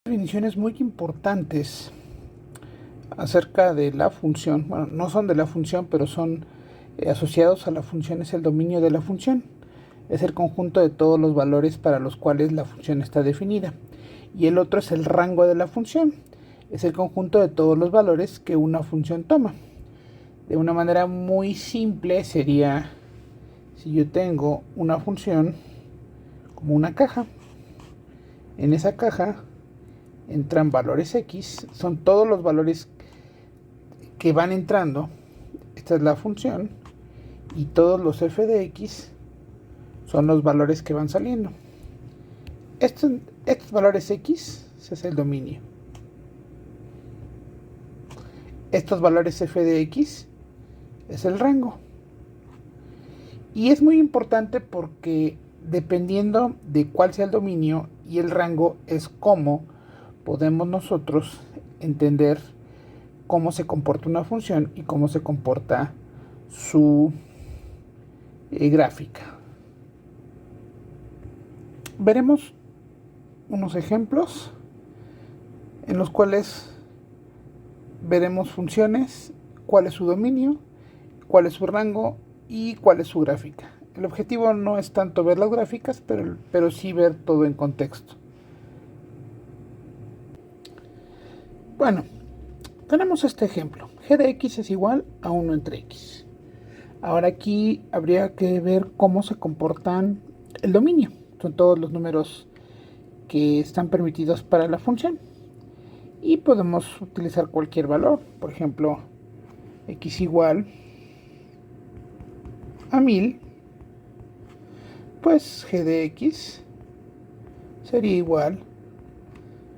definiciones muy importantes acerca de la función. Bueno, no son de la función, pero son asociados a la función. Es el dominio de la función. Es el conjunto de todos los valores para los cuales la función está definida. Y el otro es el rango de la función. Es el conjunto de todos los valores que una función toma. De una manera muy simple sería, si yo tengo una función como una caja, en esa caja entran valores X, son todos los valores que van entrando, esta es la función, y todos los f de X son los valores que van saliendo. Estos valores X, ese es el dominio. Estos valores f de X es el rango. Y es muy importante porque dependiendo de cuál sea el dominio y el rango es cómo podemos nosotros entender cómo se comporta una función y cómo se comporta su gráfica. Veremos unos ejemplos en los cuales veremos funciones, cuál es su dominio, cuál es su rango y cuál es su gráfica. El objetivo no es tanto ver las gráficas, pero sí ver todo en contexto. Bueno, tenemos este ejemplo. G de X es igual a 1 entre X. Ahora aquí habría que ver cómo se comportan el dominio. Son todos los números que están permitidos para la función. Y podemos utilizar cualquier valor. Por ejemplo, X igual a 1000. Pues G de X sería igual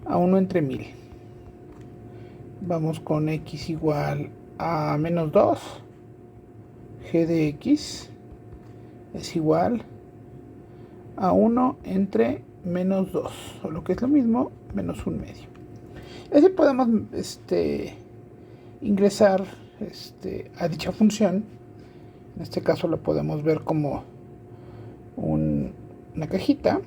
a 1 entre 1000. Vamos con X igual a menos 2. G de X es igual a 1 entre menos 2, o lo que es lo mismo, menos 1 medio. Así podemos ingresar a dicha función. En este caso la podemos ver como una cajita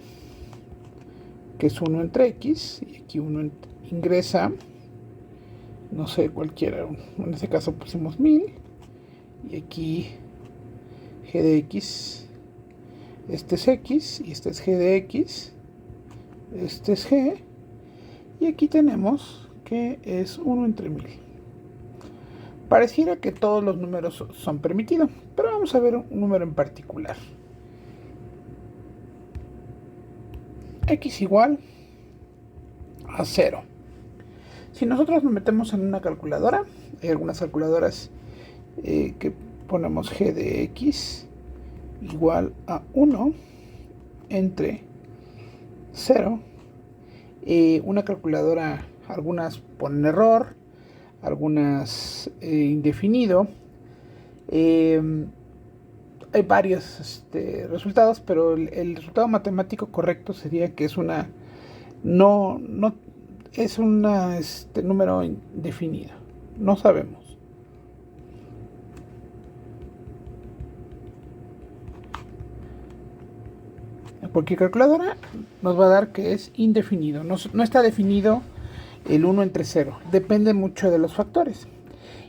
que es 1 entre X, y aquí uno ingresa, no sé, cualquiera, en este caso pusimos 1000, y aquí G de X, este es X, y este es G de X, este es G, y aquí tenemos que es 1 entre 1000. Pareciera que todos los números son permitidos, pero vamos a ver un número en particular. X igual a 0. Si nosotros nos metemos en una calculadora, hay algunas calculadoras que ponemos G de X igual a 1 entre 0. Una calculadora, algunas ponen error, algunas indefinido. Hay varios resultados, pero el resultado matemático correcto sería que es una no es un número indefinido. No sabemos. Cualquier calculadora nos va a dar que es indefinido. No está definido el 1 entre 0. Depende mucho de los factores.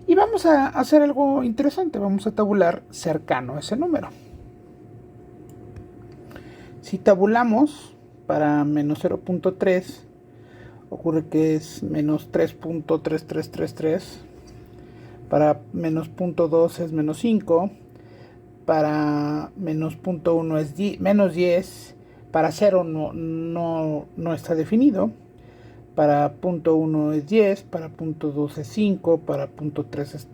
Y vamos a hacer algo interesante. Vamos a tabular cercano a ese número. Si tabulamos para menos 0.3, ocurre que es menos 3.3333. Para menos 0.2 es menos 5. Para menos 0.1 es menos 10. Para 0 no está definido. Para 0.1 es 10, para 0.2 es 5, para 0.3 es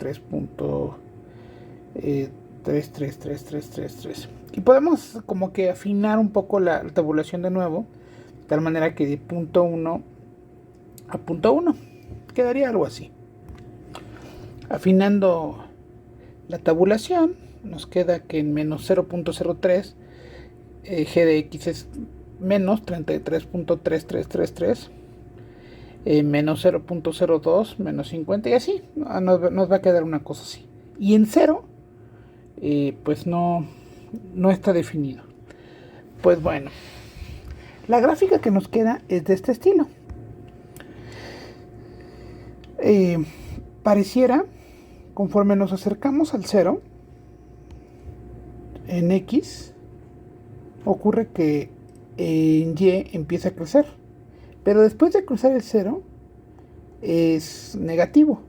3.33333. Y podemos como que afinar un poco la tabulación de nuevo, de tal manera que de 0.1 a 0.1 quedaría algo así. Afinando la tabulación, nos queda que en menos 0.03 G de X es menos 33.3333. Menos 0.02, menos 50 y así, nos va a quedar una cosa así. Y en 0, pues no está definido. Pues bueno, la gráfica que nos queda es de este estilo. Pareciera, conforme nos acercamos al 0, en X, ocurre que en Y empieza a crecer. Pero después de cruzar el 0, es negativo.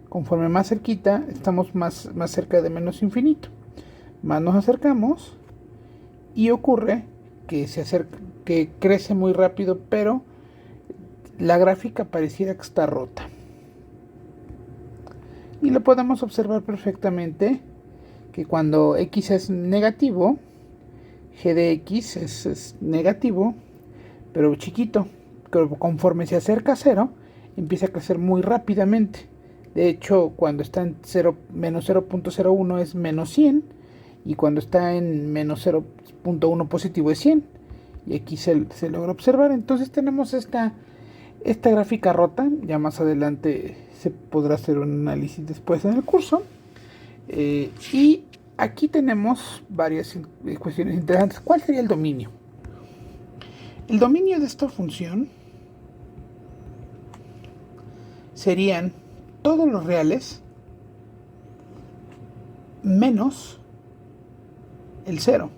Conforme más cerquita, estamos más cerca de menos infinito. Más nos acercamos y ocurre que que crece muy rápido, pero la gráfica pareciera que está rota. Y lo podemos observar perfectamente que cuando X es negativo, G de X es negativo, pero chiquito. Pero conforme se acerca a 0, empieza a crecer muy rápidamente. De hecho, cuando está en menos 0.01 es menos 100, y cuando está en menos 0.1 positivo es 100. Y aquí se logra observar. Entonces tenemos esta gráfica rota. Ya más adelante se podrá hacer un análisis después en el curso. Y aquí tenemos varias cuestiones interesantes. ¿Cuál sería el dominio? El dominio de esta función serían todos los reales menos el 0,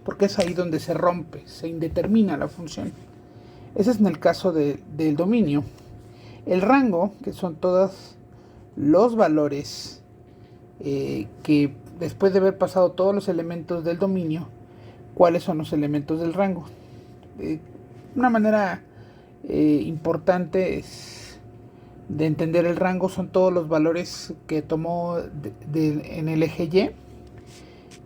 porque es ahí donde se rompe, se indetermina la función. Ese es en el caso del dominio. El rango, que son todos los valores que después de haber pasado todos los elementos del dominio, ¿cuáles son los elementos del rango? Una manera importante de entender el rango son todos los valores que tomó en el eje Y.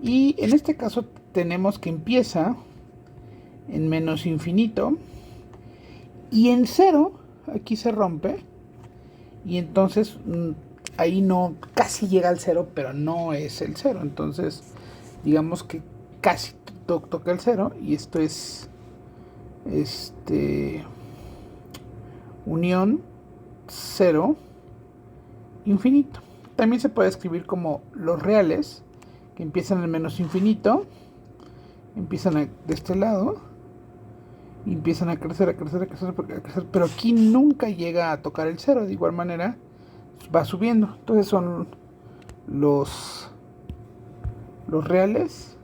Y en este caso tenemos que empieza en menos infinito y en 0, aquí se rompe, y entonces ahí no, casi llega al 0, pero no es el 0. Entonces digamos que casi toca el 0, y esto es unión 0 infinito. También se puede escribir como los reales, que empiezan en menos infinito, empiezan de este lado y empiezan a crecer, pero aquí nunca llega a tocar el 0. De igual manera va subiendo. Entonces son los reales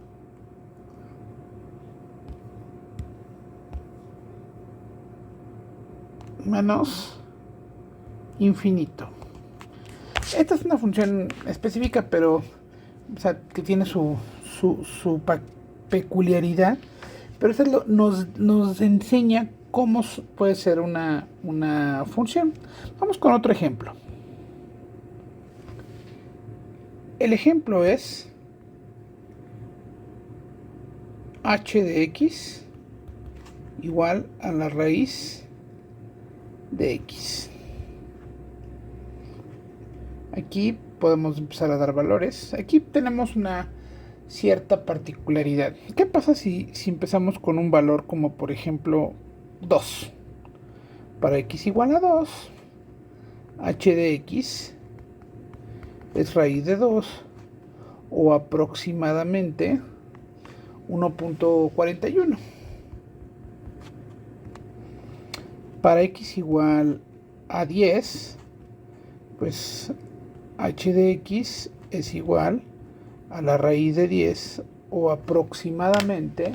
menos infinito. Esta es una función específica, pero o sea, que tiene su peculiaridad, pero eso nos enseña cómo puede ser una función. Vamos con otro ejemplo. El ejemplo es h de x igual a la raíz de x. Aquí podemos empezar a dar valores. Aquí tenemos una cierta particularidad. ¿Qué pasa si empezamos con un valor como por ejemplo 2? Para x igual a 2, h de x es raíz de 2, o aproximadamente 1.41. Para x igual a 10, pues h de x es igual a la raíz de 10, o aproximadamente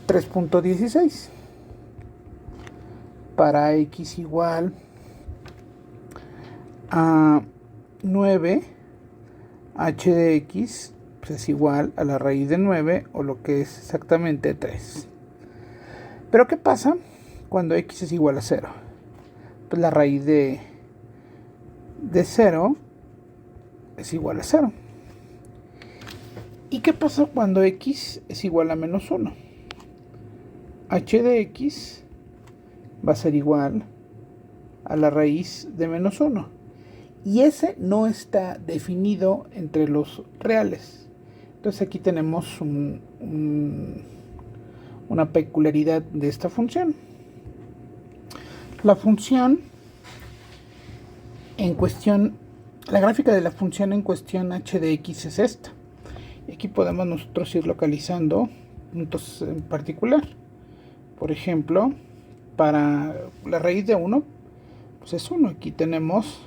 3.16. Para x igual a 9, h de x pues es igual a la raíz de 9, o lo que es exactamente 3. Pero ¿qué pasa cuando x es igual a 0? Pues la raíz de 0 es igual a 0. ¿Y qué pasa cuando x es igual a menos 1? H de x va a ser igual a la raíz de menos 1. Y ese no está definido entre los reales. Entonces aquí tenemos una peculiaridad de esta función. La función en cuestión, la gráfica de la función en cuestión h de x es esta. Y aquí podemos nosotros ir localizando puntos en particular. Por ejemplo, para la raíz de 1, pues es 1. Aquí tenemos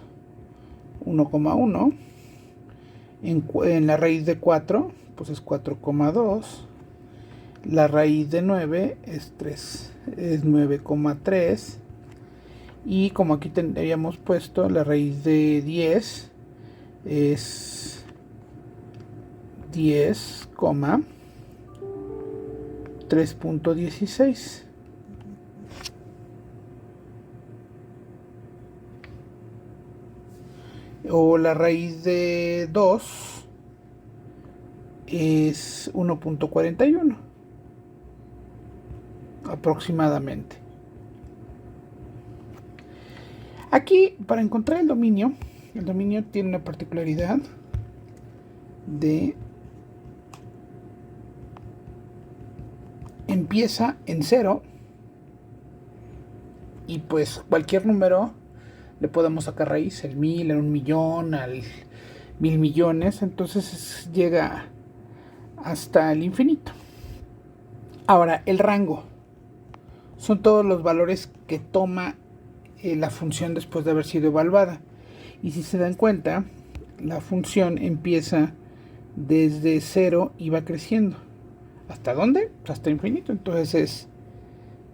1,1. En la raíz de 4, pues es 4,2. La raíz de 9 es 3, es 9,3. Y como aquí habíamos puesto, la raíz de 10 es 10,3.16. O la raíz de 2 es 1.41 aproximadamente. Aquí, para encontrar el dominio tiene una particularidad de empieza en 0 y pues cualquier número le podemos sacar raíz, el 1000, el 1.000.000, al 1.000.000.000, entonces llega hasta el infinito. Ahora, el rango son todos los valores que toma la función después de haber sido evaluada. Y si se dan cuenta, la función empieza desde 0 y va creciendo. ¿Hasta dónde? Pues hasta infinito. Entonces es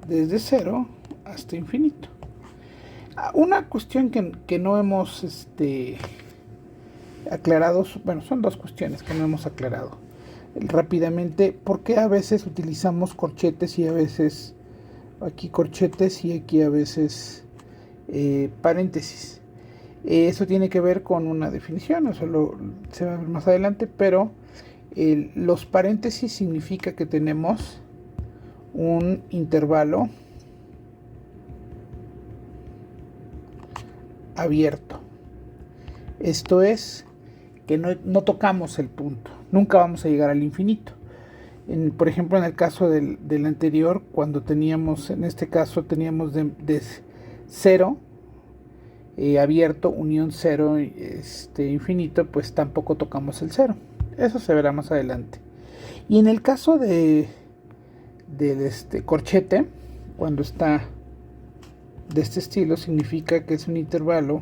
desde 0 hasta infinito. Una cuestión que no hemos aclarado, bueno, son dos cuestiones que no hemos aclarado rápidamente. ¿Por qué a veces utilizamos corchetes y a veces aquí corchetes y aquí a veces paréntesis? Eso tiene que ver con una definición, eso se va a ver más adelante, pero los paréntesis significa que tenemos un intervalo abierto. Esto es que no tocamos el punto, nunca vamos a llegar al infinito. Por ejemplo, en el caso del anterior, cuando teníamos, en este caso teníamos de 0 abierto, unión 0, infinito, pues tampoco tocamos el 0. Eso se verá más adelante. Y en el caso del corchete, cuando está de este estilo, significa que es un intervalo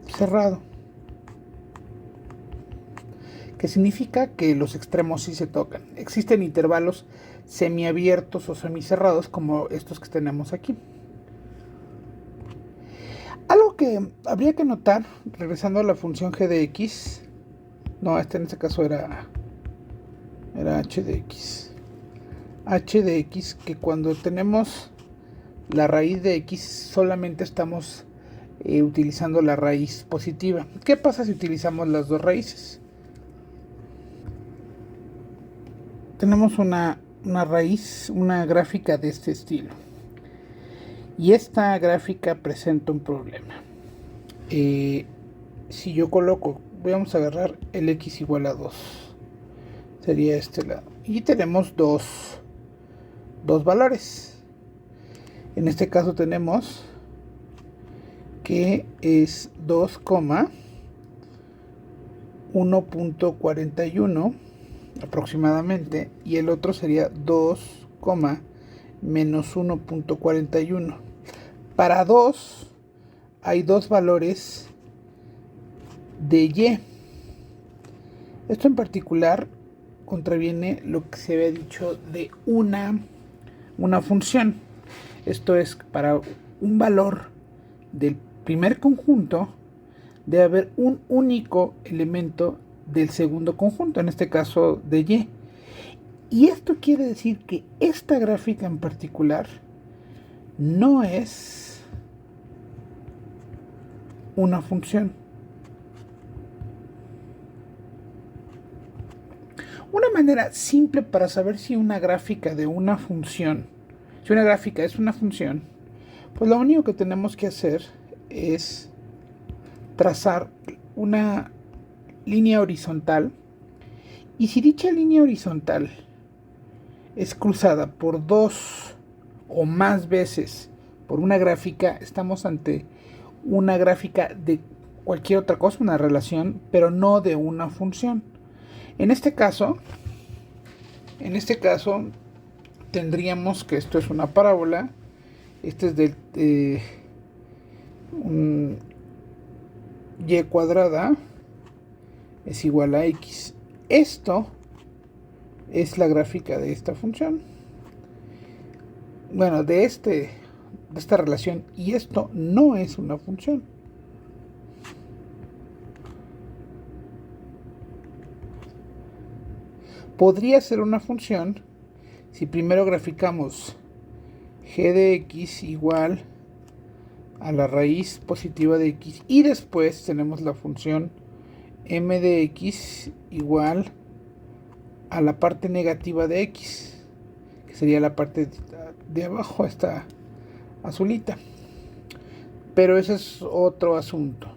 cerrado, que significa que los extremos sí se tocan. Existen intervalos semiabiertos o semicerrados como estos que tenemos aquí. Algo que habría que notar, regresando a la función g de x, no, en este caso era h de x. H de x, que cuando tenemos la raíz de x solamente estamos utilizando la raíz positiva. ¿Qué pasa si utilizamos las dos raíces? Tenemos una raíz, una gráfica de este estilo. Y esta gráfica presenta un problema. Si yo coloco, vamos a agarrar el x igual a 2. Sería este lado. Y tenemos dos valores. En este caso tenemos que es 2,1.41 aproximadamente. Y el otro sería 2, menos 1.41. Para 2 hay dos valores de y. Esto en particular contraviene lo que se había dicho de una función. Esto es, para un valor del primer conjunto debe haber un único elemento del segundo conjunto, en este caso de y. Y esto quiere decir que esta gráfica en particular no es una función. Una manera simple para saber si una gráfica de una función, si una gráfica es una función, pues lo único que tenemos que hacer es trazar una línea horizontal, y si dicha línea horizontal es cruzada por dos o más veces por una gráfica, estamos ante una gráfica de cualquier otra cosa, una relación, pero no de una función. En este caso, tendríamos que esto es una parábola. Este es un y cuadrada es igual a x. Esto es la gráfica de esta función. Bueno, de esta relación, y esto no es una función. Podría ser una función si primero graficamos g de x igual a la raíz positiva de x y después tenemos la función m de x igual a la parte negativa de x, que sería la parte de abajo, esta azulita. Pero ese es otro asunto.